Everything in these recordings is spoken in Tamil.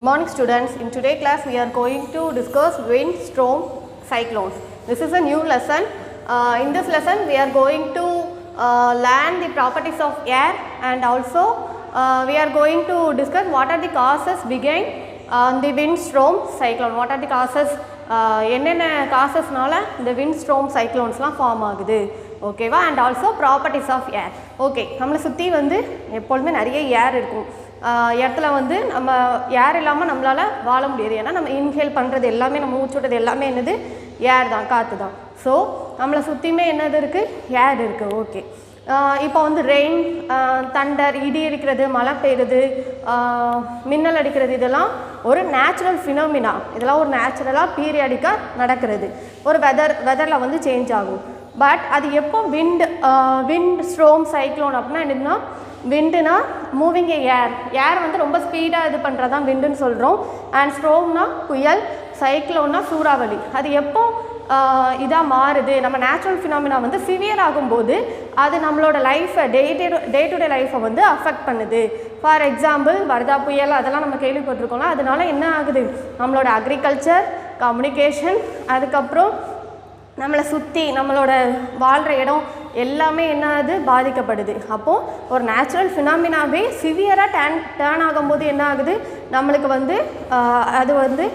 Morning students, in today's class we are going to discuss wind, storm, cyclones. This is a new lesson. In this lesson we are going to learn the properties of air and also we are going to discuss what are the causes behind the wind, storm, cyclone. What are the causes, என்னென்ன காசஸ்னால இந்த wind, storm, cyclonesலாம் ஃபார்ம் ஆகுது ஓகேவா, and also properties of air. Okay, நம்மளை சுற்றி வந்து எப்பொழுதுமே நிறைய ஏர் இருக்கும். இடத்துல வந்து நம்ம ஏர் இல்லாமல் நம்மளால் வாழ முடியாது. ஏன்னா நம்ம இன்ஹேல் பண்ணுறது எல்லாமே, நம்ம மூச்சு விடுறது எல்லாமே என்னது, ஏர் தான், காற்று தான். ஸோ நம்மளை சுற்றியுமே என்னது இருக்குது, ஏர் இருக்குது. ஓகே, இப்போ வந்து ரெயின், தண்டர், இடி அடிக்கிறது, மழை பெய்யுறது, மின்னல் அடிக்கிறது, இதெல்லாம் ஒரு நேச்சுரல் ஃபினோமினா. இதெல்லாம் ஒரு நேச்சுரலாக பீரியாடிக்காக நடக்கிறது. ஒரு வெதரில் வந்து சேஞ்ச் ஆகும். பட் அது எப்போ விண்ட், ஸ்ட்ரோம், சைக்ளோன் அப்படின்னா என்னதுன்னா, விண்டுனா மூவிங் ஏர் வந்து ரொம்ப ஸ்பீடாக இது பண்ணுறது தான் விண்டுன்னு சொல்கிறோம். அண்ட் ஸ்ட்ரோம்னா புயல், சைக்ளோன்னா சூறாவளி. அது எப்போ இதாக மாறுது, நம்ம நேச்சுரல் ஃபினாமினா வந்து சிவியர் ஆகும்போது அது நம்மளோட லைஃப்பை டே டு டே லைஃப்பை வந்து அஃபெக்ட் பண்ணுது. ஃபார் எக்ஸாம்பிள் வர்தா புயல், அதெல்லாம் நம்ம கேள்விப்பட்டிருக்கோம்ல. அதனால என்ன ஆகுது, நம்மளோட அக்ரிகல்ச்சர், கம்யூனிகேஷன், அதுக்கப்புறம் நம்மளை சுற்றி நம்மளோட வாழ்கிற இடம் எல்லாமே என்னது பாதிக்கப்படுது. அப்போது ஒரு நேச்சுரல் ஃபினாமினாவே சிவியராக டேர்ன் ஆகும்போது என்ன ஆகுது, நம்மளுக்கு வந்து அது வந்து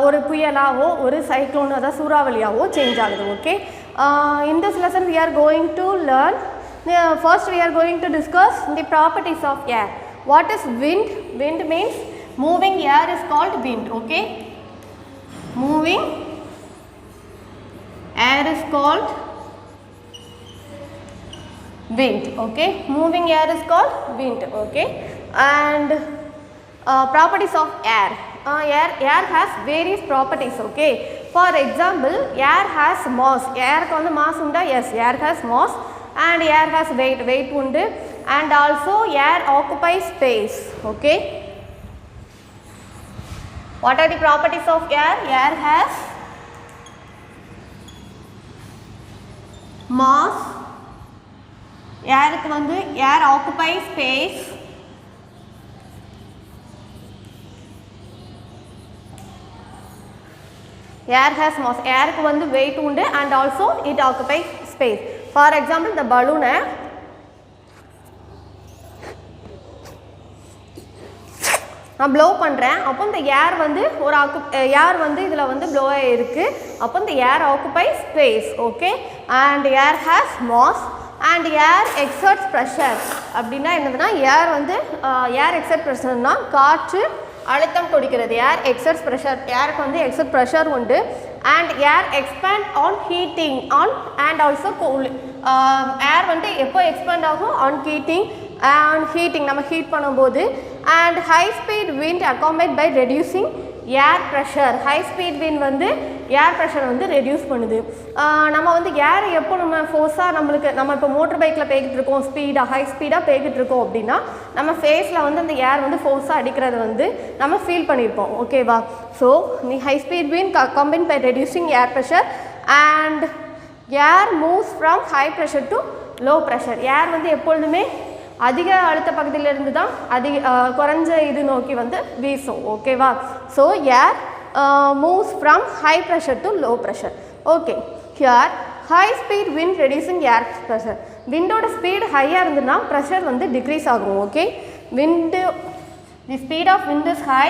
ஒரு புயலாவோ ஒரு சைக்ளோன், அதாவது சூறாவளியாவோ சேஞ்ச் ஆகுது. Okay, in this lesson we are going to learn, first we are going to discuss the properties of air. What is wind? Wind means moving air is called wind. Okay, moving air is called wind. Okay, moving air is called wind. Okay, and properties of air. Air has various properties. Okay, for example, air has mass. Air ku vandu mass unda? Yes, air has mass and air has weight undu, and also air occupies space. Okay, what are the properties of air? Air has mass, air ku vandu air occupies space, air has mass, air ku vandu weight undu and also it occupies space. For example, the balloon நான் ப்ளோ பண்ணுறேன், அப்போ இந்த ஏர் வந்து ஒரு ஏர் வந்து இதில் வந்து ப்ளோ ஆகிருக்கு. அப்போ இந்த air occupy space. Okay, and air has mass and air exerts pressure. அப்படின்னா என்னதுன்னா, ஏர் வந்து ஏர் எக்ஸர்ட் ப்ரெஷர்னா காற்று அழுத்தம் கொடுக்கிறது. ஏர் எக்ஸர்ட்ஸ் ப்ரெஷர், ஏருக்கு வந்து எக்ஸர்ட் ப்ரெஷர் உண்டு. And air expand on heating and also cool. Air வந்து எப்போ எக்ஸ்பேண்ட் ஆகும், ஆன் ஹீட்டிங் நம்ம ஹீட் பண்ணும்போது. And high speed wind accompanied by reducing air pressure. High speed wind வந்து ஏர் ப்ரெஷர் வந்து ரெடியூஸ் பண்ணுது. நம்ம வந்து ஏர் எப்போ நம்ம ஃபோர்ஸாக நம்ம இப்போ மோட்டர் பைக்கில் போய்கிட்டு இருக்கோம், ஹை ஸ்பீடாக போய்கிட்டு இருக்கோம் அப்படின்னா நம்ம ஃபேஸில் வந்து அந்த ஏர் வந்து ஃபோர்ஸாக அடிக்கிறது வந்து நம்ம ஃபீல் பண்ணியிருப்போம். ஓகேவா, ஸோ நீ high speed wind accompanied by reducing air pressure and air moves from high pressure to low pressure. Air வந்து எப்பொழுதுமே அதிக அழுத்த பகுதியிலிருந்து தான் குறைஞ்ச இது நோக்கி வந்து வீசும். ஓகேவா, so air moves from high pressure to low pressure. Okay, here high speed wind reducing air pressure. விண்டோட ஸ்பீடு ஹையாக இருந்ததுன்னா ப்ரெஷர் வந்து டிக்ரீஸ் ஆகும். Okay, the speed of wind is high,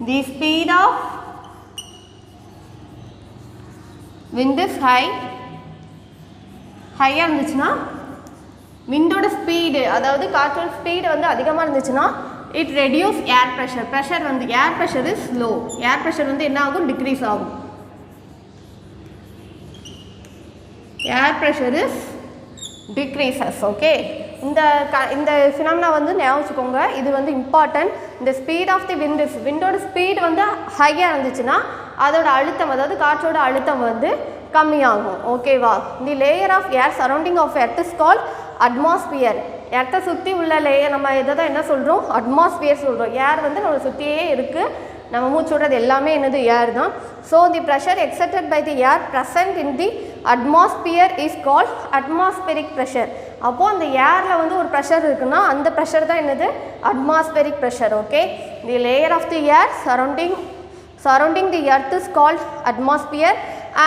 the speed of wind is high. ஹையாக இருந்துச்சுன்னா விண்டோட ஸ்பீடு, அதாவது காற்றோட ஸ்பீடு வந்து அதிகமாக இருந்துச்சுன்னா it reduce air pressure. Pressure வந்து air pressure is low. Air pressure வந்து என்ன ஆகும், டிக்ரீஸ் ஆகும். Air pressure is decreases. Okay, இந்த ஃபினாமினா வந்து ஞாபகம் வச்சுக்கோங்க, இது வந்து இம்பார்ட்டன்ட். இந்த ஸ்பீட் ஆஃப் தி விண்டோட ஸ்பீடு வந்து ஹையாக இருந்துச்சுன்னா அதோட அழுத்தம், அதாவது காற்றோட அழுத்தம் வந்து கம்மியாகும். ஓகேவா, the layer of air surrounding of earth is called atmosphere. எர்த்தை சுற்றி உள்ள லேயர் நம்ம இதை தான் என்ன சொல்கிறோம், அட்மாஸ்பியர் சொல்கிறோம். ஏர் வந்து நம்மளை சுற்றியே இருக்குது, நம்ம மூச்சு விடுறது எல்லாமே என்னது, ஏர் தான். So the pressure exerted by the air present in the atmosphere is called atmospheric pressure. அப்போது அந்த ஏரில் வந்து ஒரு ப்ரெஷர் இருக்குன்னா அந்த ப்ரெஷர் தான் என்னது atmospheric pressure. Okay, the layer of the air surrounding the earth is called atmosphere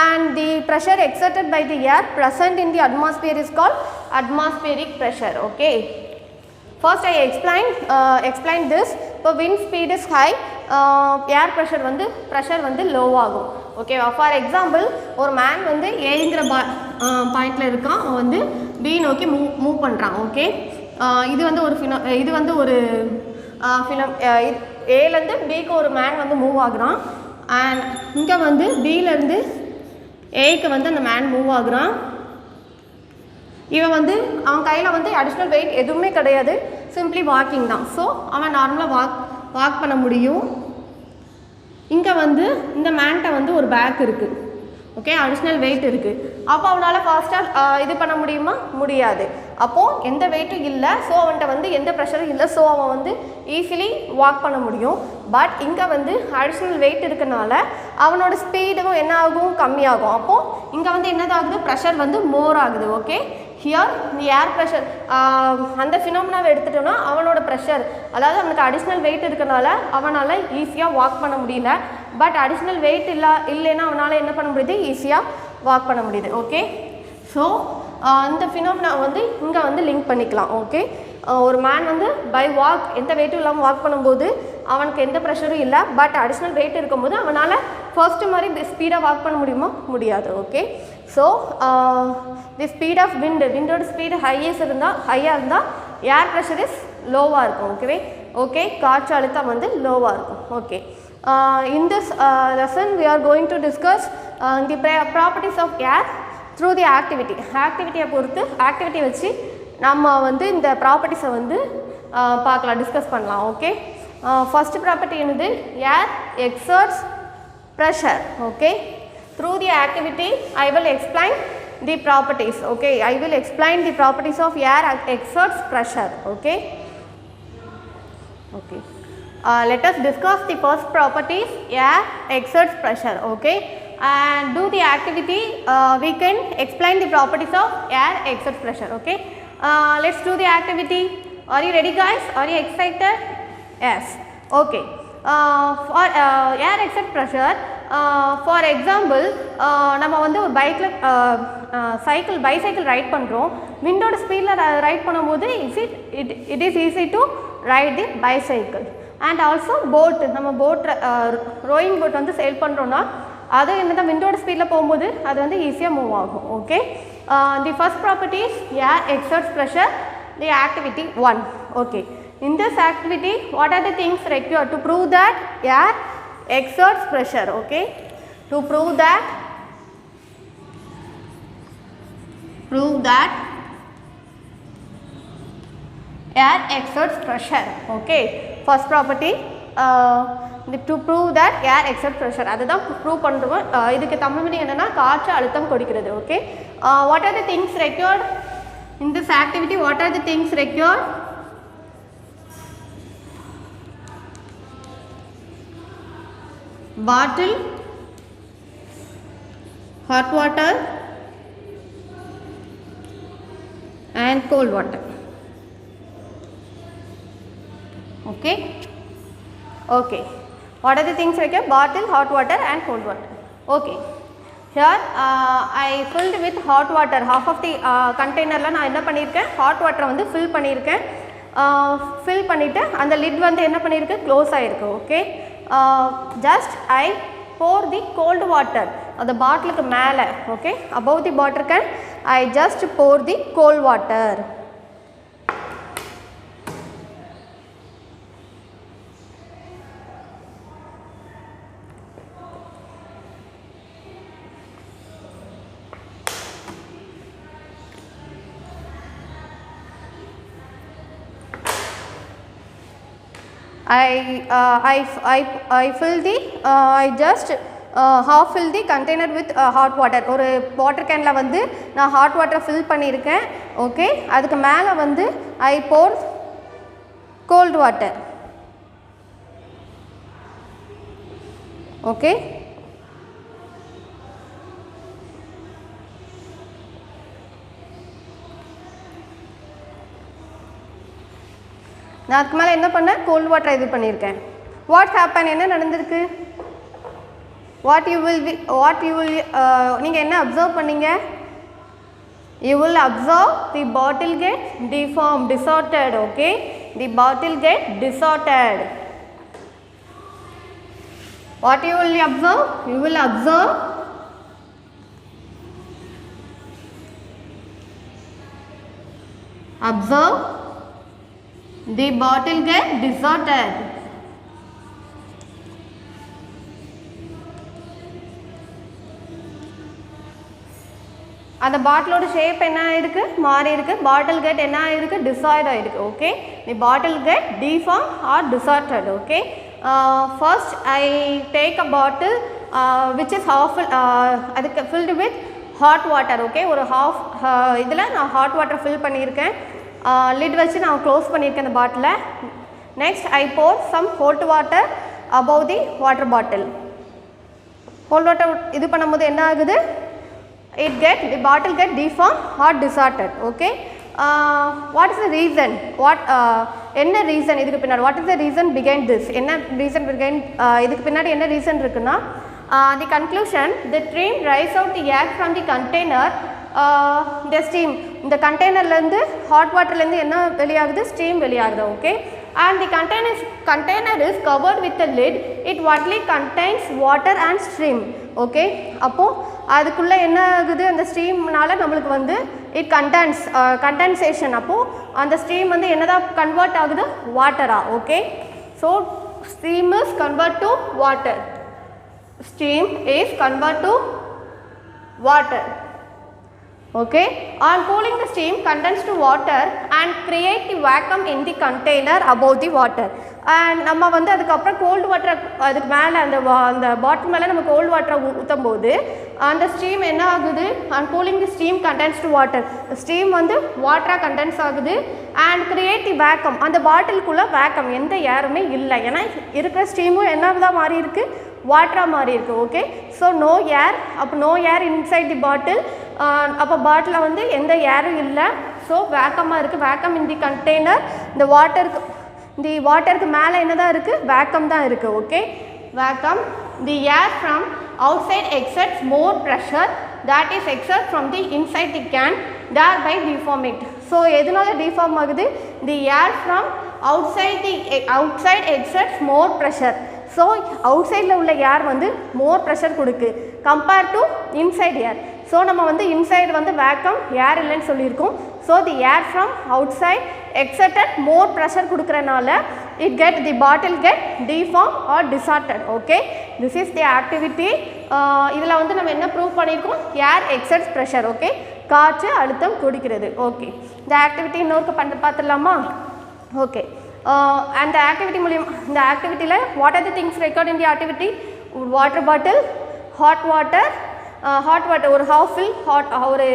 and the pressure exerted by the air present in the atmosphere is called atmospheric pressure. Okay, first I explain this. இப்போ wind speed is high, air pressure வந்து low ஆகும். ஓகே, ஃபார் எக்ஸாம்பிள் ஒரு மேன் வந்து ஏங்கிற பாயிண்டில் இருக்கான், அவன் வந்து பி நோக்கி மூவ் பண்ணுறான். ஓகே, இது வந்து ஒரு ஃபிலம் ஏலேருந்து பிக்கு ஒரு மேன் வந்து மூவ் ஆகுறான். அண்ட் இங்கே வந்து பியிலேருந்து ஏக்கு வந்து அந்த மேன் மூவ் ஆகுறான். இவன் வந்து அவன் கையில் வந்து அடிஷ்னல் வெயிட் எதுவுமே கிடையாது, சிம்பிளி வாக்கிங் தான். ஸோ அவன் நார்மலாக வாக் பண்ண முடியும். இங்கே வந்து இந்த மேன்கிட்ட வந்து ஒரு பேக் இருக்குது. ஓகே, அடிஷ்னல் வெயிட் இருக்குது. அப்போ அவனால் ஃபாஸ்ட்டாக இது பண்ண முடியுமா? முடியாது. அப்போது எந்த வெயிட்டும் இல்லை, ஸோ அவன்கிட்ட வந்து எந்த ப்ரெஷரும் இல்லை, ஸோ அவன் வந்து ஈஸிலி வாக் பண்ண முடியும். பட் இங்கே வந்து அடிஷ்னல் வெயிட் இருக்கனால அவனோட ஸ்பீடும் என்ன ஆகும்? கம்மியாகும். அப்போது இங்கே வந்து என்னதாகுது? ப்ரெஷர் வந்து மோர் ஆகுது. Okay, here the air pressure அந்த ஃபினாமினாவை எடுத்துட்டோன்னா அவனோட ப்ரெஷர், அதாவது அவனுக்கு அடிஷ்னல் வெயிட் இருக்கனால அவனால் ஈஸியாக வாக் பண்ண முடியல. பட் அடிஷ்னல் வெயிட் இல்லைன்னா அவனால் என்ன பண்ண முடியுது? ஈஸியாக வாக் பண்ண முடியுது. ஓகே, ஸோ இந்த ஃபினாமினா வந்து இங்கே வந்து லிங்க் பண்ணிக்கலாம். ஓகே, ஒரு மேன் வந்து பை வாக் எந்த வெயிட்டும் இல்லாமல் வாக் பண்ணும்போது அவனுக்கு எந்த ப்ரெஷரும் இல்லை, பட் அடிஷ்னல் வெயிட் இருக்கும்போது அவனால் ஃபர்ஸ்ட்டு மாதிரி ஸ்பீடாக வாக் பண்ண முடியுமா? முடியாது. Okay, so the speed of விண்டோட ஸ்பீடு ஹையாக இருந்தால் ஏர் ப்ரெஷர் இஸ் லோவாக இருக்கும். ஓகேவே, ஓகே, காற்று அழுத்தம் வந்து லோவாக இருக்கும். Okay, in this lesson we are going to discuss the properties of air through the activity. ஆக்டிவிட்டியை பொறுத்து ஆக்டிவிட்டி வச்சு நம்ம வந்து இந்த ப்ராப்பர்ட்டிஸை வந்து பார்க்கலாம், டிஸ்கஸ் பண்ணலாம். ஓகே, ஃபர்ஸ்ட் ப்ராப்பர்ட்டி என்னது? Air exerts pressure. Okay, through the activity I will explain the properties. Okay, I will explain the properties of air exerts pressure. Okay, okay, let us discuss the first properties, air exerts pressure. Okay, and do the activity we can explain the properties of air exerts pressure. Okay, let's do the activity. Are you ready guys? Are you excited? Yes. Okay, for air exert pressure, for example நம்ம வந்து ஒரு பைசைக்கிள் ரைட் பண்ணுறோம். விண்டோட ஸ்பீடில் ரைட் பண்ணும்போது it is easy to right the bicycle. And also boat, நம்ம ரோயிங் போட் வந்து சேல் பண்ணுறோன்னா அது என்னதான் விண்டோட ஸ்பீடில் போகும்போது அது வந்து ஈஸியாக மூவ் ஆகும். Okay, the first properties air exerts pressure, the activity 1. Okay, in this activity what are the things required to prove that air exerts pressure? Okay, to prove that air exerts pressure. Okay, first property to prove that air exerts pressure, அதுதான் ப்ரூவ் பண்ணுறோம். இதுக்கு தமிழ் மீனிங் என்னன்னா காற்று அழுத்தம் கொடுக்கிறது. Okay, what are the things required in this activity? What are the things required? Bottle, hot water and cold water. Okay, okay, what are the things required? Bottle, hot water and cold water. Okay, here I filled with hot water. Half of the container la na enna pannirken, hot water vandu fill pannirken. Fill பண்ணிட்டு அந்த லிட் வந்து என்ன பண்ணிருக்கு? க்ளோஸ் ஆயிருக்கு. Okay, just I pour the cold water அந்த பாட்டிலுக்கு மேலே. Okay, above the bottle can I just pour the cold water. I fill the I just half fill the container with hot water. ஒரு வாட்டர் கேனில் வந்து நான் ஹாட் வாட்டரை ஃபில் பண்ணியிருக்கேன். ஓகே, அதுக்கு மேலே வந்து I pour cold water. Okay, நான் அதுக்கு மேலே என்ன பண்ணேன், கோல்டு வாட்டர் இது பண்ணியிருக்கேன். வாட் ஹேப்பன், என்ன நடந்திருக்கு, what you will நீங்கள் என்ன அப்சர்வ் பண்ணீங்க, you will observe the bottle get deformed, distorted. Okay, the bottle get distorted. What you will observe, you will observe the bottle get distorted. அந்த பாட்டிலோட ஷேப் என்ன ஆயிருக்கு, மாறி இருக்கு. பாட்டில் கெட் என்ன ஆயிருக்கு, டிசார்ட் ஆயிருக்கு. Okay, the bottle get deform or distorted. Okay, first I take a bottle which is half, அதுக்கு filled with hot water. Okay, ஒரு ஹாஃப் இதில் நான் ஹாட் வாட்டர் ஃபில் பண்ணியிருக்கேன். லிட் வச்சு நான் க்ளோஸ் பண்ணியிருக்கேன் அந்த பாட்டிலை. Next I pour some hold water above the water bottle. Hold water இது பண்ணும்போது என்ன ஆகுது, the bottle get deformed or distorted. Okay, what is the reason, என்ன ரீசன் இதுக்கு பின்னாடி, what is the reason behind this, என்ன ரீசன் behind இதுக்கு பின்னாடி என்ன ரீசன் இருக்குன்னா, the conclusion, the stream rise out the air from the container, the steam, இந்த கண்டெய்னர்லேருந்து ஹாட் வாட்டர்லேருந்து என்ன வெளியாகுது, ஸ்டீம் வெளியாகுது. Okay, and the container is covered with a lid, it only contains water and steam. Okay, அப்போது அதுக்குள்ளே என்ன ஆகுது, அந்த ஸ்டீம்னால நம்மளுக்கு வந்து இட் கண்டென்சேஷன், அப்போது அந்த ஸ்டீம் வந்து என்னதான் கன்வெர்ட் ஆகுது, வாட்டரா. Okay, so steam is convert to water, steam is convert to water. Okay, on cooling the steam condense to water and create the vacuum in the container above the water. And நம்ம வந்து அதுக்கப்புறம் கோல்டு வாட்டர் அதுக்கு மேலே அந்த பாட்டில் மேலே நம்ம கோல்டு வாட்டரை ஊற்றும் போது அந்த ஸ்டீம் என்ன ஆகுது, and cooling the steam condense to water, steam வந்து வாட்டராக கண்டென்ஸ் ஆகுது. அண்ட் கிரியேட் தி வேக்கம், அந்த பாட்டிலுக்குள்ளே வேக்கம், எந்த ஏருமே இல்லை, ஏன்னா இருக்கிற ஸ்டீமும் என்ன தான் மாறி இருக்குது, வாட்டராக மாறி இருக்குது. ஓகே, ஸோ நோ ஏர், அப்போ நோ ஏர் இன்சைட் தி பாட்டில், அப்போ பாட்டிலில் வந்து எந்த ஏரும் இல்லை, ஸோ வேக்கமாக இருக்குது. வேக்கம் இன் தி கண்டெய்னர், இந்த வாட்டருக்கு மேலே என்ன தான் இருக்குது, வேக்கம் தான் இருக்குது. Okay, vacuum, the air from outside exerts more pressure that is exert from the inside the can, thereby deform it. So எதனால deform ஆகுது, the air from outside exerts more pressure. So outsideல உள்ள air வந்து more pressure கொடுக்கு compare to inside air. So நம்ம வந்து inside வந்து vacuum air இல்லைன்னு சொல்லியிருக்கோம். So the air from outside exerted more pressure கொடுக்கறனால the bottle get deformed or distorted. Okay, this is the activity. இதில் வந்து நம்ம என்ன ப்ரூவ் பண்ணியிருக்கோம், ஏர் எக்ஸட்ஸ் ப்ரெஷர். ஓகே, காற்று அழுத்தம் கொடுக்கிறது. ஓகே, இந்த ஆக்டிவிட்டி இன்னொருக்கு பார்த்துடலாமா? ஓகே, அந்த ஆக்டிவிட்டி மூலியம் இந்த ஆக்டிவிட்டியில் what are the things record in the activity, water bottle, hot water ஒரு ஹாஃப் ஃபில் ஒரு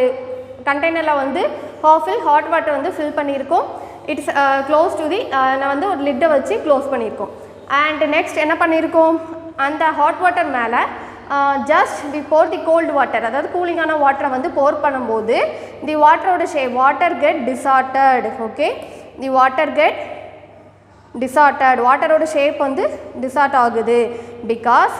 கண்டெய்னரில் வந்து ஹாஃப் ஃபில் ஹாட் வாட்டர் வந்து ஃபில் பண்ணியிருக்கோம். இட்ஸ் க்ளோஸ் டு தி நான் வந்து ஒரு லிட்டை வச்சு க்ளோஸ் பண்ணியிருக்கோம். அண்ட் நெக்ஸ்ட் என்ன பண்ணியிருக்கோம், அந்த ஹாட் வாட்டர் மேலே just we pour the cold water, அதாவது கூலிங்கான வாட்டரை வந்து போர் பண்ணும்போது தி வாட்டரோட water get distorted. Okay, the water get distorted, வாட்டரோட ஷேப் வந்து டிசார்ட் ஆகுது. பிகாஸ்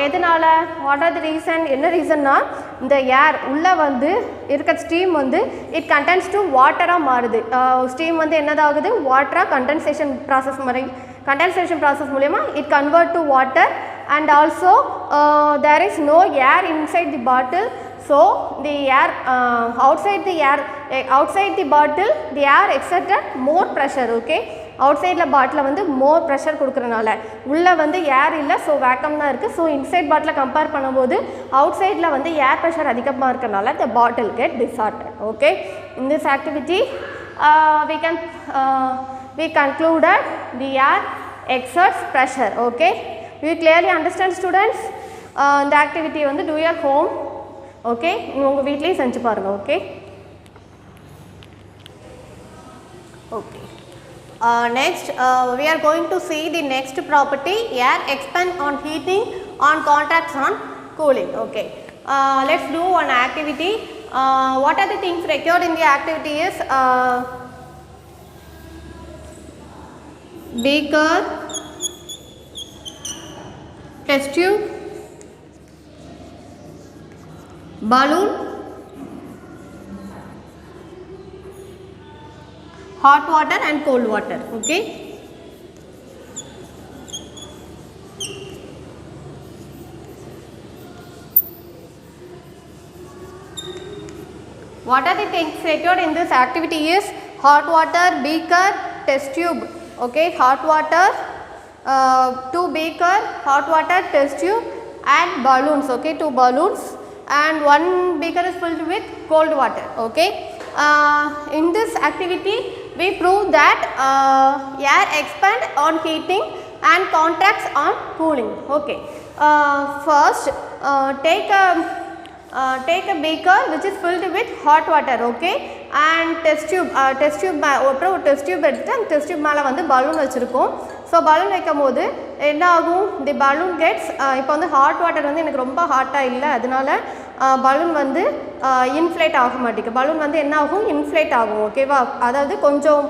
எதனால், வாட் ஆர் தி ரீசன், என்ன ரீசன்னா இந்த ஏர் உள்ளே வந்து இருக்க ஸ்டீம் வந்து இட் கண்டென்ஸ் டு வாட்டராக மாறுது. ஸ்டீம் வந்து என்னதாகுது, வாட்டராக கண்டென்சேஷன் ப்ராசஸ் மூலமா it convert to water. And also there is no air inside the bottle, so the air outside the bottle the air exerted more pressure. Okay, outside the bottle வந்து more pressure கொடுக்கறனால உள்ள வந்து ஏர் இல்லை, ஸோ வேக்கம் தான் இருக்குது. ஸோ இன்சைட் பாட்டில் கம்பேர் பண்ணும்போது அவுட்சைடில் வந்து ஏர் ப்ரெஷர் அதிகமாக இருக்கிறனால the bottle get distorted. Okay, in this activity we concluded the air exerts pressure. Okay, you clearly understand students. இந்த ஆக்டிவிட்டி வந்து do your home. ஓகே, உங்கள் வீட்லேயும் செஞ்சு பாருங்கள். Okay, okay, next we are going to see the next property, air expand on heating, on contracts on cooling. Okay, let's do one activity. What are the things required in the activity is beaker, test tube, balloon, hot water and cold water. Okay, what are the things secured in this activity is hot water, beaker, test tube. Okay, hot water, 2 beaker, hot water, test tube and balloons. Okay, 2 balloons and 1 beaker is filled with cold water. Okay, in this activity we prove that air expand on heating and contracts on cooling. Okay, first take a beaker which is filled with hot water. Okay, and test tube அப்புறம் ஒரு test tube எடுத்துட்டு அந்த test tube மேலே வந்து பலூன் வச்சுருக்கோம். ஸோ பலூன் வைக்கும் போது என்ன ஆகும், தி பலூன் கெட்ஸ், இப்போ வந்து ஹாட் வாட்டர் வந்து எனக்கு ரொம்ப ஹாட்டாக இல்லை, அதனால பலூன் வந்து இன்ஃப்ளேட் ஆக மாட்டேங்குது. பலூன் வந்து என்ன ஆகும், இன்ஃப்ளேட் ஆகும். ஓகேவா, அதாவது கொஞ்சம்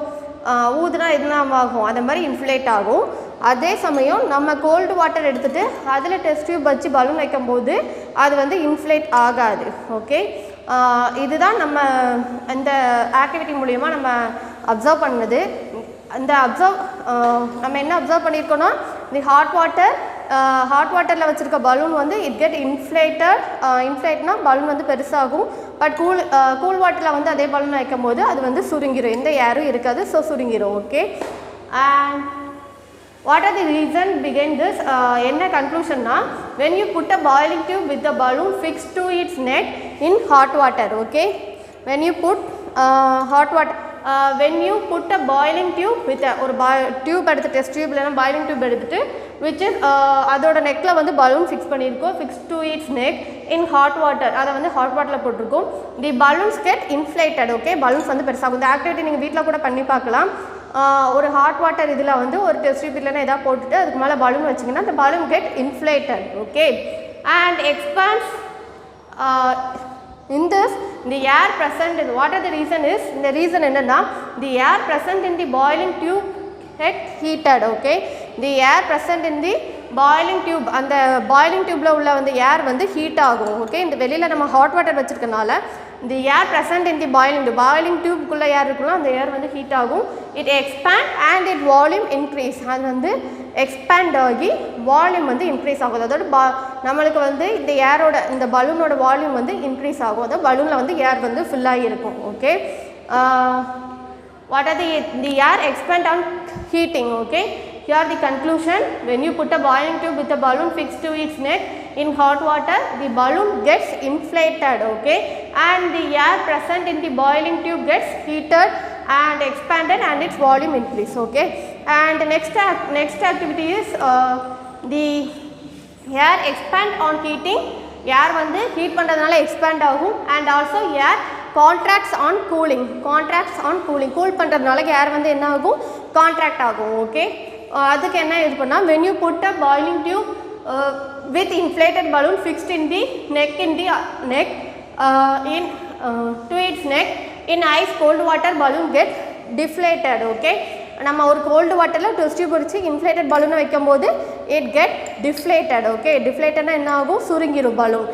ஊதுனா எதுனா ஆகும், அந்த மாதிரி இன்ஃப்ளேட் ஆகும். அதே சமயம் நம்ம கோல்டு வாட்டர் எடுத்துகிட்டு அதில் டெஸ்ட் டியூப் வச்சு பலூன் வைக்கும்போது அது வந்து இன்ஃப்ளேட் ஆகாது. ஓகே, இதுதான் நம்ம இந்த ஆக்டிவிட்டி மூலமா நம்ம அப்சர்வ் பண்ணது. இந்த நம்ம என்ன அப்சர்வ் பண்ணியிருக்கோன்னா, தி ஹாட் வாட்டரில் வச்சுருக்க பலூன் வந்து இட் கெட் இன்ஃப்ளேட்னா பலூன் வந்து பெருசாகும். பட் கூல் வாட்டரில் வந்து அதே பலூன் வைக்கும் போது அது வந்து சுருங்கிடும், எந்த ஏரும் இருக்காது, ஸோ சுருங்கிடும். Okay, and what are the reason behind this? என்ன கன்க்ளூஷன்னா, when you put a boiling tube with the balloon fixed to its neck in hot water. Okay, when you put when you put a boiling tube with ஒரு டியூப் எடுத்து டெஸ்ட் டியூப் இல்லைனா பாயிலிங் டியூப் எடுத்துட்டு which is அதோட நெக்கில் வந்து பலூன் ஃபிக்ஸ் பண்ணியிருக்கோம், fix to its neck in hot water, அதை வந்து ஹாட் வாட்டரில் போட்டிருக்கோம். The balloons get inflated. Okay, balloons வந்து பெருசாகும். இந்த ஆக்டிவிட்டி நீங்கள் வீட்டில் கூட பண்ணி பார்க்கலாம். ஒரு ஹாட் வாட்டர் இதில் வந்து ஒரு டெஸ்ட் டியூப் இல்லைன்னா எதாவது போட்டுட்டு அதுக்கு மேலே பலூன் வச்சிங்கன்னா அந்த balloon get inflated. Okay, and expands in this the air present is, what are the reason is, the reason என்னன்னா the air present in the boiling tube get heated. Okay, the air present in the boiling tube, அந்த boiling tubeல உள்ள அந்த ஏர் வந்து ஹீட் ஆகும். ஓகே, இந்த வெளியில் நம்ம ஹாட் வாட்டர் வச்சுருக்கனால the air present in the boiling tube குள்ள ஏர் இருக்குன்னா அந்த ஏர் வந்து ஹீட் ஆகும். it expand and it volume increase, அது வந்து எக்ஸ்பேண்ட் ஆகி வால்யூம் வந்து இன்க்ரீஸ் ஆகும். அதோட நம்மளுக்கு வந்து இந்த ஏரோட இந்த பலூனோட வால்யூம் வந்து இன்க்ரீஸ் ஆகும். அதாவது பலூனில் வந்து ஏர் வந்து ஃபில் ஆகி இருக்கும். Okay, what are the air expand on heating. Okay, here the conclusion, when you put a boiling tube with a balloon fixed to its neck in hot water, the balloon gets inflated. Okay, and the air present in the boiling tube gets heated and expanded and its volume increase. Okay, and next activity is the air expand on heating. air வந்து ஹீட் பண்ணுறதுனால எக்ஸ்பேண்ட் ஆகும். and also air contracts on cooling. Cool பண்ணுறதுனால ஏர் வந்து என்ன ஆகும், கான்ட்ராக்ட் ஆகும். ஓகே, அதுக்கு என்ன இது பண்ணால், when you put a boiling tube with inflated balloon fixed in the neck to its neck in ice cold water, balloon get deflated. Okay, நம்ம ஒரு கோல்டு வாட்டரில் டெஸ்ட் டியூப் வச்சு இன்ஃப்ளேட்டட் பலூனை வைக்கும்போது இட் கெட் டிஃப்ளேட்டட். ஓகே, டிஃப்ளேட்டட்னா என்ன ஆகும், சுருங்கிடும் பலூன்.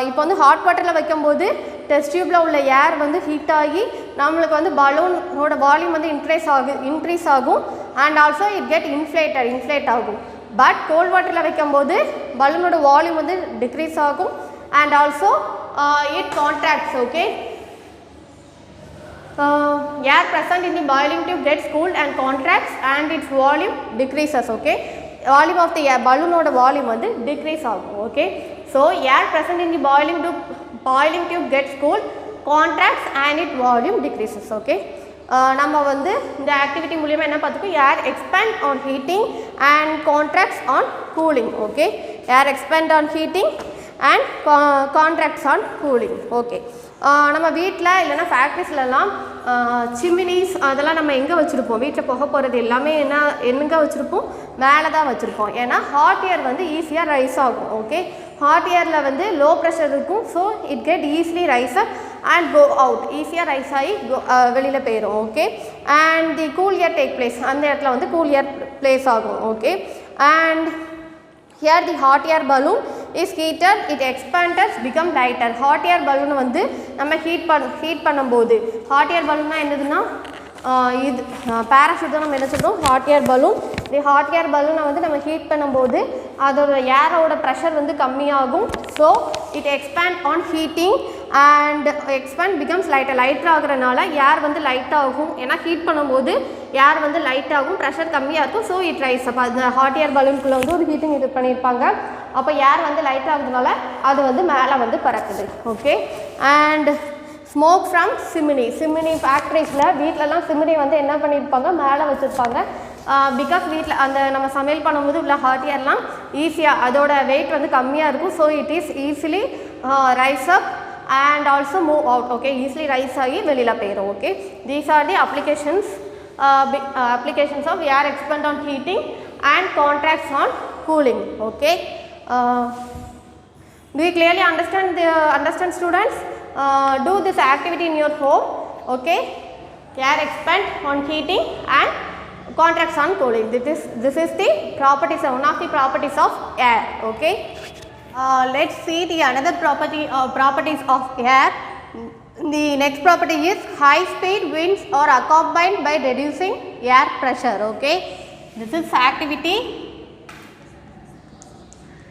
இப்போ வந்து ஹாட் வாட்டரில் வைக்கும்போது டெஸ்ட் டியூப்பில் உள்ள ஏர் வந்து ஹீட் ஆகி நம்மளுக்கு வந்து பலூனோட வால்யூம் வந்து இன்க்ரீஸ் ஆகும். And also it get inflate ஆகும். பட் கோல்ட் வாட்டரில் வைக்கும்போது பலூனோட வால்யூம் வந்து டிக்ரீஸ் ஆகும். And also it contracts. Okay, air present in the boiling tube gets cooled and contracts and its volume decreases. Okay, volume of the air, balloon oda volume வந்து decrease ஆகும். Okay, so air present in the boiling tube gets cooled, contracts and its volume decreases. Okay, நம்ம வந்து இந்த ஆக்டிவிட்டி மூலமா என்ன பார்த்துக்கோ, air expand on heating and contracts on cooling. Okay, air expand on heating and contracts on cooling. Okay, நம்ம வீட்டில் இல்லைனா ஃபேக்ட்ரிஸ்லலாம் சிம்மினிஸ் அதெல்லாம் நம்ம எங்கே வச்சுருப்போம், வீட்டில் புகை போகிறது எல்லாமே எங்கே வச்சுருப்போம், மேலே தான் வச்சுருப்போம். ஏன்னா ஹாட் ஏர் வந்து ஈஸியாக ரைஸ் ஆகும். ஓகே, ஹாட் ஏரில் வந்து லோ ப்ரெஷர் இருக்கும். So it get easily rise up and go out, ஈஸியாக ரைஸ் ஆகி வெளியில் போயிடும். Okay, and the cool air take place, அந்த இடத்துல வந்து கூல் ஏர் place ஆகும். Okay, and here the hot air balloon is heated, it expanded, become lighter. Hot air balloon வந்து நம்ம ஹீட் பண்ணும்போது hot air balloon என்னதுன்னா இது parachute தான் நம்ம என்ன சொல்றோம் hot air balloon. the hot air balloon வந்து நம்ம ஹீட் பண்ணும்போது அதோட ஏரோட பிரஷர் வந்து கம்மியாகும். so it expand on heating and expand becomes lighter. Lighter ஆகுறனால ஏர் வந்து லைட் ஆகும். ஏன்னா ஹீட் பண்ணும்போது ஏர் வந்து லைட் ஆகும், ப்ரெஷர் கம்மியாக இருக்கும். So it rice. அப்போ அந்த ஹாட் ஏர் பலூனுக்குள்ளே வந்து ஒரு ஹீட்டிங் இது பண்ணியிருப்பாங்க. அப்போ ஏர் வந்து லைட் ஆகுறதுனால அது வந்து மேலே வந்து பறக்குது. Okay, and smoke from chimney ஃபேக்ட்ரிஸில் வீட்டிலலாம் சிமினி வந்து என்ன பண்ணியிருப்பாங்க மேலே வச்சுருப்பாங்க. பிகாஸ் வீட்டில் அந்த நம்ம சமையல் பண்ணும்போது உள்ள ஹாட் ஏர்லாம் ஈஸியாக அதோட வெயிட் வந்து கம்மியாக இருக்கும். So it is easily rise up and also move out. Okay, easily rise ஆகி வெளியில் போயிடும். Okay, these are the applications of air expand on heating and contracts on cooling. Okay, do you clearly understand students? Do this activity in your home. Okay, air expand on heating and contracts on cooling. This is the properties, one of the properties of air. Okay, let's see the another properties of air. The next property is high speed winds are accompanied by reducing air pressure. Okay, this is activity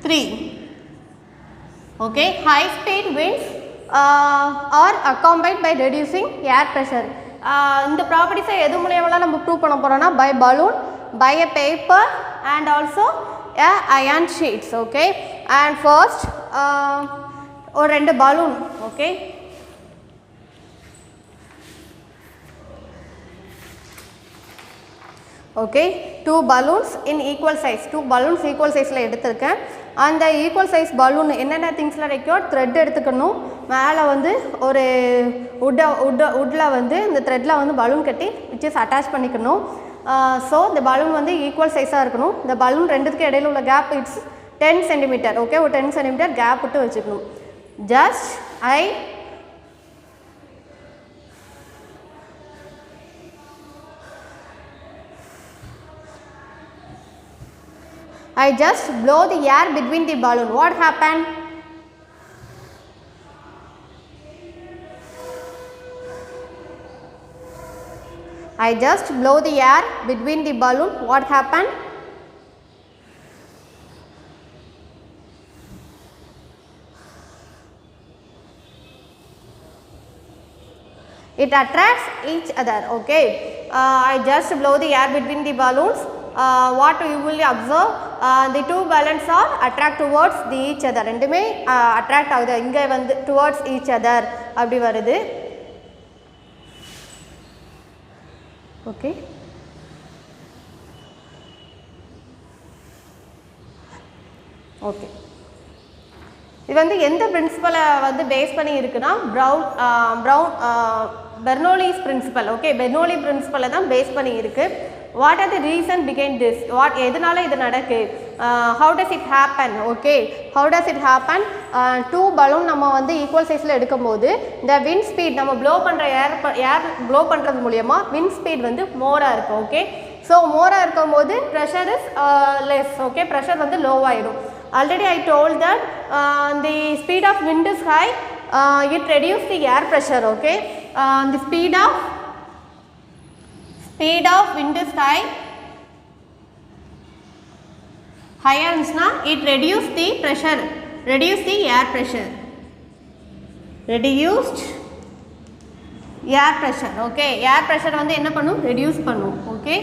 3. Okay, high speed winds are accompanied by reducing air pressure. இந்த ப்ராப்பர்ட்டிஸை எது மூலயமெல்லாம் நம்ம ப்ரூவ் பண்ண போகிறோம்னா by balloon, by a paper and also iron sheets. Okay, and first ஒரு 2 balloon. Okay, okay, 2 balloons in equal size. 2 balloons equal sizeல எடுத்துருக்கேன். அந்த ஈக்குவல் சைஸ் பலூன் என்னென்ன திங்ஸ்லாம் ரெக்யூர் த்ரெட் எடுத்துக்கணும். மேலே வந்து ஒரு உட்டில் வந்து இந்த த்ரெட்டில் வந்து பலூன் கட்டி விச் அட்டாச் பண்ணிக்கணும். ஸோ இந்த பலூன் வந்து ஈக்குவல் சைஸாக இருக்கணும். இந்த பலூன் ரெண்டுத்துக்கு இடையில உள்ள கேப் இட்ஸ் 10 சென்டிமீட்டர். ஓகே, ஒரு 10 சென்டிமீட்டர் கேப் விட்டு வச்சுக்கணும். Just I just blow the air between the balloon. What happened? I just blow the air between the balloon. What happened? It attracts each other. Okay, I just blow the air between the balloons. What you will observe, the 2 balloons are attract towards the each other. ரெண்டுமே attract ஆகுது. இங்கே வந்து towards each other அப்படி வருது. ஓகே, ஓகே, இது வந்து எந்த பிரின்சிபலை வந்து பேஸ் பண்ணி இருக்குன்னா பெர்னோலிஸ் பிரின்சிபல். ஓகே, பெர்னோலி பிரின்சிபலை தான் பேஸ் பண்ணி இருக்குது. What are the reason behind this? எதனால இது நடக்கு? How does it happen? Okay, how does it happen? 2 balloon நம்ம வந்து ஈக்குவல் சைஸில் எடுக்கும்போது இந்த விண்ட் ஸ்பீட் நம்ம ப்ளோ பண்ணுற ஏர் ப்ளோ பண்ணுறது மூலயமா விண்ட் ஸ்பீட் வந்து மோராக இருக்கும். ஓகே, ஸோ மோராக இருக்கும் போது pressure is less. Okay, pressure வந்து லோவாகிடும். Already I told that the speed of wind is high, it reduce the air pressure. Okay, the speed of wind is higher na it reduce the pressure, reduce the air pressure, reduced air pressure. Okay, air pressure வந்து என்ன பண்ணும்? reduce பண்ணும். Okay,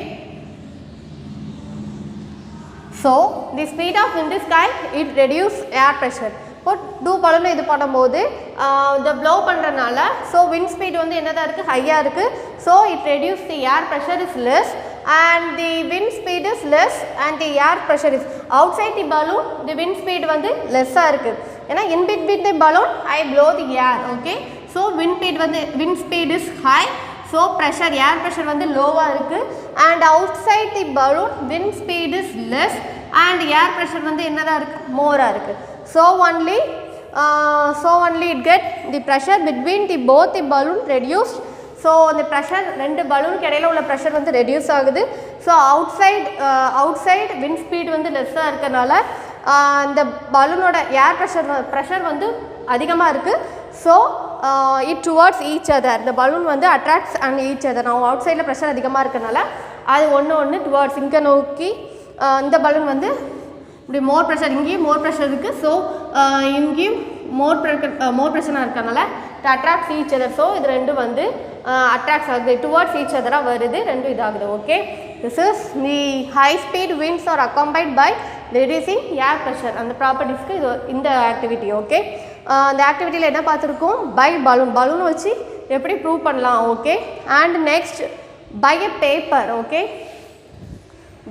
so the speed of wind is high, it reduce air pressure. இப்போ 2 பலூன் இது பண்ணும்போது இந்த ப்ளோ பண்ணுறதுனால ஸோ விண்ட் ஸ்பீட் வந்து என்னதான் இருக்குது? ஹையாக இருக்குது. So it reduce the air pressure is less and the wind speed is less and the air pressure is outside the balloon. The wind speed வந்து லெஸ்ஸாக இருக்குது. ஏன்னா in between the balloon I blow the air. Okay, so wind speed is high, so pressure air pressure வந்து லோவாக இருக்குது. and outside the balloon wind speed is less and air pressure வந்து என்னதான் இருக்குது? மோராக இருக்குது. so only it get the pressure between the both the balloon reduced. So அந்த ப்ரெஷர் 2 பலூனுக்கு இடையில உள்ள ப்ரெஷர் வந்து ரெடியூஸ் ஆகுது. ஸோ அவுட்சைட் விண்ட் ஸ்பீட் வந்து லெஸ்ஸாக இருக்கறனால இந்த பலூனோட ஏர் ப்ரெஷர் வந்து அதிகமாக இருக்குது. So it towards each other, இந்த பலூன் வந்து அட்ராக்ட்ஸ் அண்ட் ஈச் அதர். நான் அவுட் சைடில் ப்ரெஷர் அதிகமாக இருக்கனால அது ஒன்று டுவர்ட்ஸ் இங்கே நோக்கி இந்த பலூன் வந்து இப்படி மோர் ப்ரெஷர், இங்கேயும் மோர் ப்ரெஷர் இருக்குது. ஸோ இங்கேயும் மோர் ப்ரெஷராக இருக்கனால it attracts each other. So இது ரெண்டும் வந்து அட்ராக்ட்ஸ் ஆகுது, டுவர்ட்ஸ் ஈச் அதராக வருது, ரெண்டும் இதாகுது. Okay, this is the high speed winds are accompanied by reducing air pressure. அந்த ப்ராப்பர்ட்டிஸ்க்கு இது இந்த ஆக்டிவிட்டி. ஓகே, அந்த ஆக்டிவிட்டியில் என்ன பார்த்துருக்கோம்? பை பலூன் வச்சு எப்படி ப்ரூவ் பண்ணலாம். Okay, and next by a paper. Okay,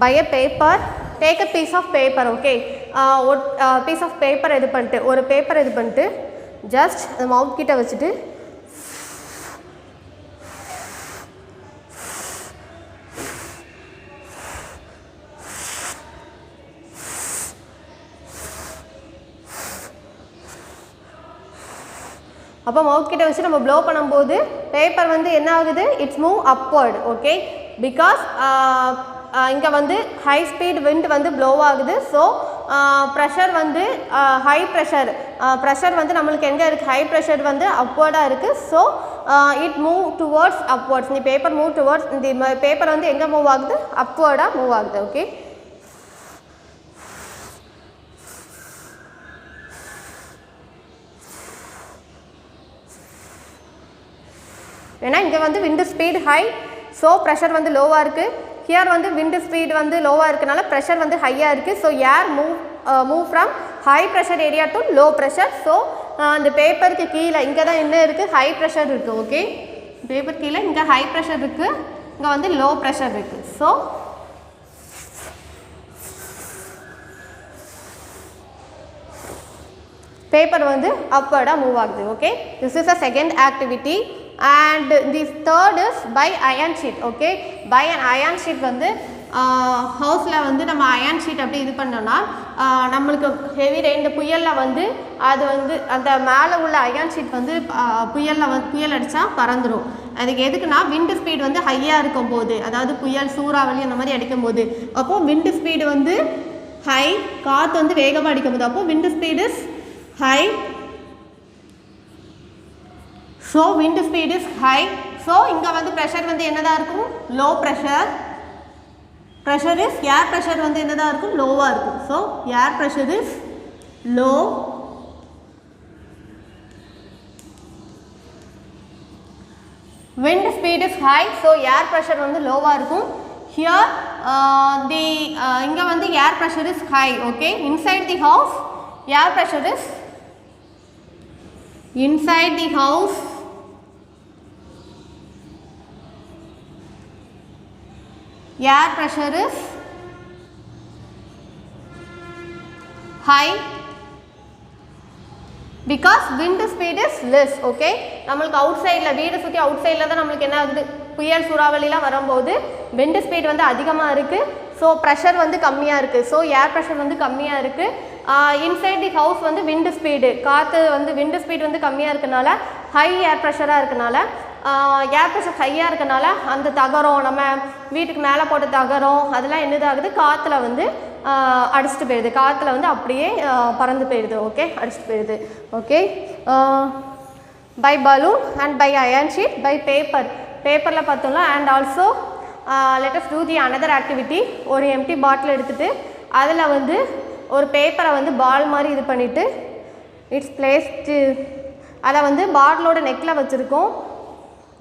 by a paper, take a piece of paper. Okay, ஒரு பீஸ் ஆஃப் பேப்பர் இது பண்ணிட்டு, ஒரு பேப்பர் இது பண்ணிட்டு ஜஸ்ட் அந்த மவுத் கிட்ட வச்சுட்டு அப்போ மவுத் கிட்ட வச்சு நம்ம ப்ளோ பண்ணும்போது பேப்பர் வந்து என்ன ஆகுது? It's move upward. Okay, because இங்கே வந்து ஹை ஸ்பீட் விண்ட் வந்து ப்ளோ ஆகுது. ஸோ ப்ரெஷர் வந்து ஹை ப்ரெஷர் வந்து நம்மளுக்கு எங்கே இருக்குது? ஹை ப்ரெஷர் வந்து அப்வர்டாக இருக்குது. So it move towards upwards. இந்த பேப்பர் மூவ் டுவர்ட்ஸ், இந்த பேப்பர் வந்து எங்கே மூவ் ஆகுது? அப்வர்டாக மூவ் ஆகுது. ஓகே, ஏன்னா இங்கே வந்து விண்டு ஸ்பீட் ஹை, ஸோ ப்ரெஷர் வந்து லோவாக இருக்குது. ஹியர் வந்து விண்டு ஸ்பீட் வந்து லோவாக இருக்கனால ப்ரெஷர் வந்து ஹையாக இருக்குது. So air move from high pressure area to low pressure. So அந்த பேப்பருக்கு கீழே இங்கே தான் என்ன இருக்குது? ஹை ப்ரெஷர் இருக்குது. ஓகே, பேப்பர் கீழே இங்கே ஹை ப்ரெஷர் இருக்குது, இங்கே வந்து லோ ப்ரெஷர் இருக்குது. ஸோ பேப்பர் வந்து அப்வர்டாக மூவ் ஆகுது. Okay, this is a second activity. And the third is by iron sheet. Okay, by an iron sheet வந்து ஹவுஸில் வந்து நம்ம அயன் ஷீட் அப்படி இது பண்ணோன்னா நம்மளுக்கு ஹெவி ரெயின், இந்த புயலில் வந்து அது வந்து அந்த மேலே உள்ள அயன் ஷீட் வந்து புயல் அடித்தா பறந்துடும். அதுக்கு எதுக்குன்னா விண்டு ஸ்பீட் வந்து ஹையாக இருக்கும் போது, அதாவது புயல் சூறாவளி அந்த மாதிரி அடிக்கும் போது, அப்போது விண்டு ஸ்பீடு வந்து ஹை, காற்று வந்து வேகமாக அடிக்கும் போது, அப்போது wind speed is high. So wind speed is high. So இங்கே வந்து ப்ரெஷர் வந்து என்னதான் இருக்கும்? Low pressure. Pressure is air pressure வந்து என்னதான் இருக்கும்? லோவாக இருக்கும். So air pressure is low. wind speed is high. So air pressure வந்து லோவாக இருக்கும். ஹியர் இங்கே வந்து air pressure is high. Okay, inside the house air pressure is inside the house air pressure is high because wind speed is less. Okay, நம்மளுக்கு அவுட் சைடில் வீடு சுற்றி அவுட் சைடில் தான் நம்மளுக்கு என்ன ஆகுது? புயல் சூறாவளிலாம் வரும்போது wind speed வந்து அதிகமாக இருக்குது. ஸோ ப்ரெஷர் வந்து கம்மியாக இருக்குது. ஸோ ஏர் ப்ரெஷர் வந்து கம்மியாக இருக்குது. இன்சைட் தி ஹவுஸ் வந்து விண்டு ஸ்பீடு, காற்று வந்து விண்டு ஸ்பீட் வந்து கம்மியாக இருக்கனால, ஹை ஏர் ப்ரெஷராக இருக்கனால, ஏர் ப்ரெஷர் ஹையாக இருக்கனால அந்த தகரம், நம்ம வீட்டுக்கு மேலே போட்ட தகரம், அதெல்லாம் என்னதாகுது? காற்றுல வந்து அடிச்சுட்டு போயிடுது. காற்றுல வந்து அப்படியே பறந்து போயிடுது. ஓகே, அடிச்சுட்டு போயிடுது. Okay, by balloon and by iron sheet, by பேப்பரில் பார்த்தோம்னா. And also let us do the another activity. ஒரு எம்டி பாட்டில் எடுத்துகிட்டு அதில் வந்து ஒரு பேப்பரை வந்து பால் மாதிரி இது பண்ணிவிட்டு இட்ஸ் பிளேஸ்டு, அதை வந்து பாட்டிலோட நெக்கில் வச்சுருக்கோம்.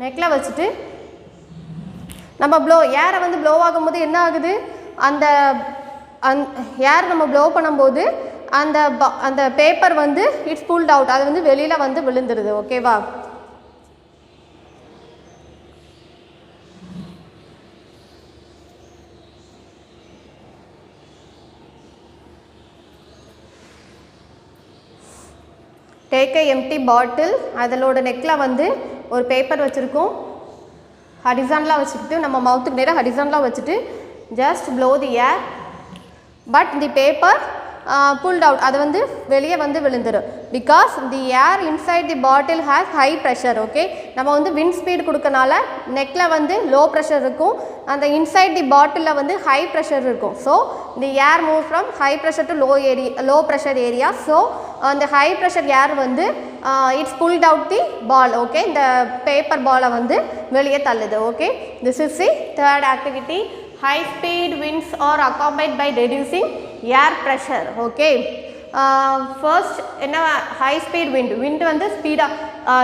நெக்கில் வச்சுட்டு நம்ம ஏரை வந்து ப்ளோ ஆகும்போது என்ன ஆகுது? அந்த ஏர் நம்ம ப்ளோ பண்ணும்போது அந்த பேப்பர் வந்து இட்ஸ் புல்ட் அவுட், அது வந்து வெளியில் வந்து விழுந்துடுது. ஓகேவா? டேக் எ எம்டி பாட்டில், அதோட நெக்கில் வந்து ஒரு பேப்பர் வச்சுருக்கோம். ஹரிசான்லாக வச்சுக்கிட்டு நம்ம மவுத்துக்கு நேராக ஹரிசான்லாக வச்சுட்டு just blow the air, but the paper pulled out, அது வந்து வெளியே வந்து விழுந்துடும். Because the air inside the bottle has high pressure. Okay, நம்ம வந்து wind speed கொடுக்கனால நெக்ல வந்து low pressure இருக்கும், அந்த inside the bottle வந்து high pressure இருக்கும். So the air moves from high pressure to low pressure area. So அந்த high pressure air வந்து it's pulled out the ball. Okay, இந்த paper ball வந்து வெளியே தள்ளுது. Okay, this is the third activity. High speed winds are accompanied by reducing air pressure. Okay, first என்ன high speed wind வந்து ஸ்பீடா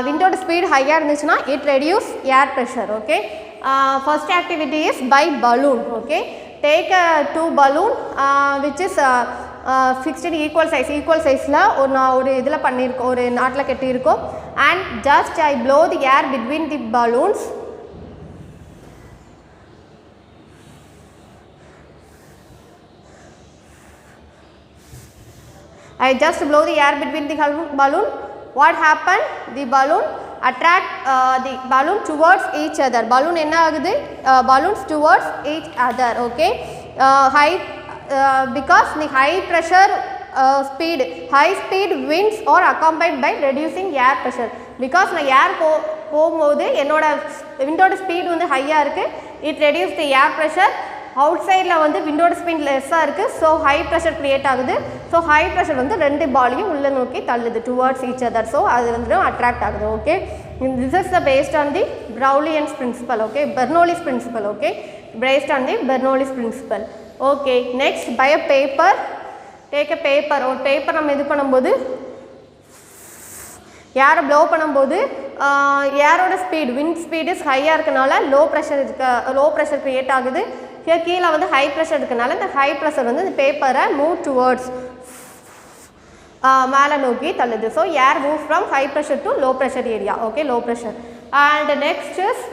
windோட ஸ்பீட் ஹையாக இருந்துச்சுன்னா it reduce air pressure. Okay, first activity is by balloon. Okay, take a 2 balloon which is fixed in equal sizeல ஒரு இதில் பண்ணியிருக்கோம், ஒரு நாட்டில் கட்டியிருக்கோம். And just I blow the air between the balloons. I just blow the air between the balloon. What happened? The balloon attract the balloon towards each other. Balloon என்ன ஆகுது? Balloons towards each other. Okay, because the high speed winds are accompanied by reducing air pressure. Because நான் air போகும்போது என்னோட விண்டோட ஸ்பீட் வந்து ஹையாக இருக்குது, it reduce the air pressure. அவுட்சைடில் வந்து விண்டோட ஸ்பீட் லெஸ்ஸாக இருக்குது, ஸோ ஹை ப்ரெஷர் க்ரியேட் ஆகுது. ஸோ ஹை ப்ரெஷர் வந்து ரெண்டு பாலையும் உள்ளே நோக்கி தள்ளுது டுவர்ட்ஸ் ஈச் அதர். ஸோ அது வந்து அட்ராக்ட் ஆகுது. Okay, this is the based on the Bernoulli's principle. Okay, Bernoulli's principle. Okay, based on the Bernoulli's principle. Okay, next by a paper. Take a paper. ஒரு பேப்பர் நம்ம இது பண்ணும்போது ஏரை ப்ளோ பண்ணும்போது ஏரோட ஸ்பீட் விண்ட் ஸ்பீடு ஹையாக இருக்கனால லோ ப்ரெஷர் க்ரியேட் ஆகுது. கீழே வந்து ஹை ப்ரெஷர் இருக்கனால இந்த ஹை ப்ரெஷர் வந்து இந்த பேப்பரை மூவ் டுவர்ட்ஸ் மேலே நோக்கி தள்ளுது. So air move from high pressure to low pressure area. Okay, low pressure. And next is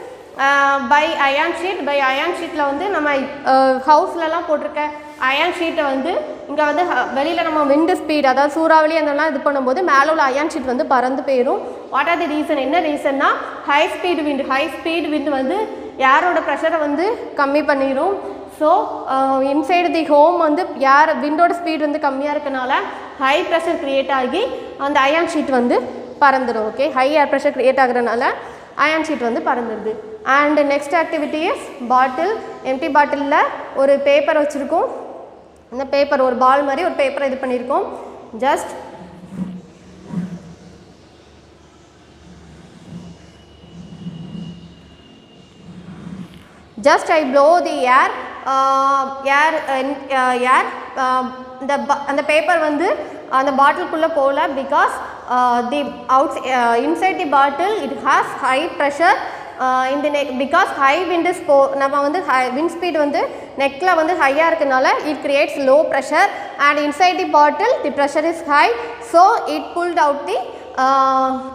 by iron sheet. By iron ஷீட்டில் வந்து நம்ம ஹவுஸ்லலாம் போட்டிருக்க அயான் ஷீட்டை வந்து இங்கே வந்து வெளியில் நம்ம விண்டு ஸ்பீட், அதாவது சூறாவளி அதெல்லாம் இது பண்ணும்போது மேலே உள்ள அயான் ஷீட் வந்து பறந்து போயிடும். What are the reason? என்ன ரீசன்னா ஹை ஸ்பீட் விண்டு வந்து ஏரோட ப்ரெஷரை வந்து கம்மி பண்ணிடும். ஸோ இன்சைடு தி ஹோம் வந்து விண்டோட ஸ்பீட் வந்து கம்மியாக இருக்கனால ஹை ப்ரெஷர் க்ரியேட் ஆகி அந்த அயான் ஷீட் வந்து பறந்துடும். Okay, high air pressure create ஆகுறதுனால அயான் ஷீட் வந்து பறந்துடுது. And next activity is bottle. Empty பாட்டிலில் ஒரு பேப்பர் வச்சுருக்கோம். இந்த பேப்பர் ஒரு பால் மாதிரி ஒரு பேப்பரை இது பண்ணியிருக்கோம். Just I blow the air அந்த பேப்பர் வந்து அந்த பாட்டிலுக்குள்ளே போகல. Because the inside the bottle it has high pressure in the neck. Because high wind is நம்ம வந்து wind speed வந்து நெக்கில் வந்து ஹையாக இருக்கனால it creates low pressure and inside the bottle the pressure is high, so it pulled out the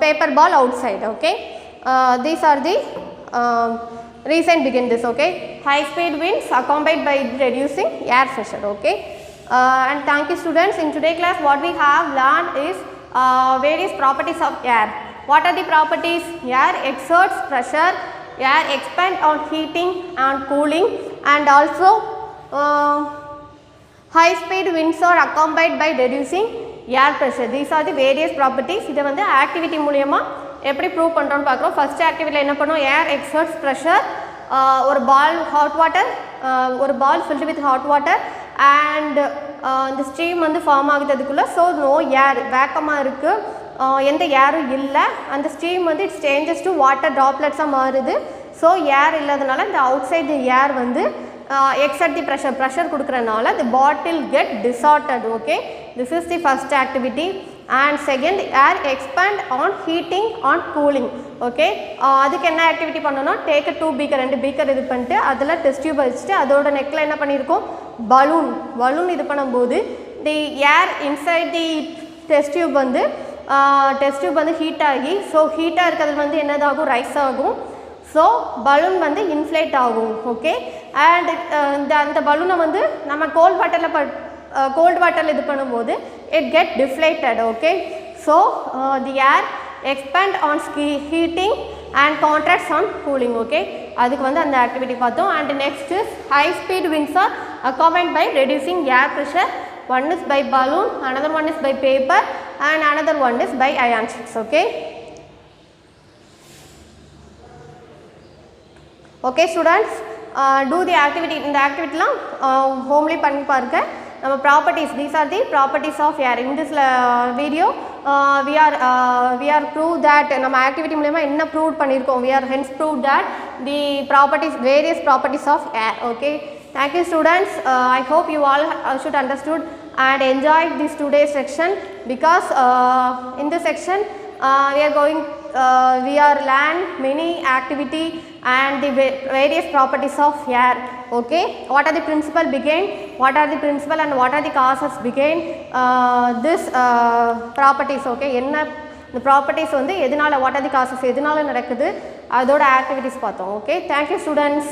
paper ball outside. Okay, these are the reason begin this. Okay, high speed winds accompanied by reducing air pressure. Okay, and thank you students. In today's class what we have learned is various properties of air. What are the properties? Air exerts pressure, air expand on heating and cooling, and also high speed winds are accompanied by reducing air pressure. These are the various properties. இதை வந்து ஆக்டிவிட்டி மூலமா எப்படி ப்ரூவ் பண்ணுறோன்னு பார்க்குறோம். ஃபஸ்ட் ஆக்டிவிட்டியில் என்ன பண்ணோம்? Air exerts pressure. ஒரு பால் ஹாட் வாட்டர், ஒரு பால் filled with hot water and இந்த ஸ்ட்ரீம் வந்து ஃபார்ம் ஆகுதுக்குள்ளே. ஸோ நோ ஏர், வேக்கமாக இருக்குது, எந்த ஏரும் இல்லை. அந்த ஸ்ட்ரீம் வந்து இட்ஸ் சேஞ்சஸ் டு வாட்டர் ட்ராப்லெட்ஸாக மாறுது. ஸோ ஏர் இல்லாதனால இந்த அவுட் சைட் ஏர் வந்து exert the ப்ரெஷர் கொடுக்குறனால the bottle get distorted. Okay, this is the first activity. And second, air expand on heating on cooling. Okay, அதுக்கு என்ன ஆக்டிவிட்டி பண்ணணும்னா டேக் 2 பீக்கர், 2 பீக்கர் இது பண்ணிட்டு அதில் டெஸ்ட் டியூப் வச்சுட்டு அதோட நெக்கில் என்ன பண்ணியிருக்கோம்? பலூன் இது பண்ணும்போது தி ஏர் இன்சைட் தி டெஸ்ட் டியூப் வந்து ஹீட் ஆகி, ஸோ ஹீட்டாக இருக்கிறது வந்து என்னதாகும்? ரைஸ் ஆகும். ஸோ பலூன் வந்து இன்ஃப்ளேட் ஆகும். ஓகே, அண்ட் அந்த பலூனை வந்து நம்ம கோல்ட் வாட்டரில் இது பண்ணும்போது it get deflated. Okay, so the air expand on heating and contracts on cooling. Okay, அதுக்கு வந்து அந்த ஆக்டிவிட்டி பார்த்தோம். And next high speed winds are accompanied by reducing air pressure. one is by balloon, another one is by paper, and another one is by iron sheets. Okay. Okay students, do the activity. In the activity la homely panni paaruka. Nama properties, these are the properties of air. In this video we are proved that nama activity மூலமா என்ன prove பண்ணிருக்கோம். We are hence proved that the properties, various properties of air. Okay, thank you students. I hope you all should understood and enjoyed this today's section, because in this section we are learn many activity and the various properties of air. Okay, what are the principle behind, what are the principle and what are the causes behind this properties. Okay, enna the properties வந்து எதனால, what are the causes, எதனால நடக்குது, அதோட activities பார்த்தோம். Okay, thank you students.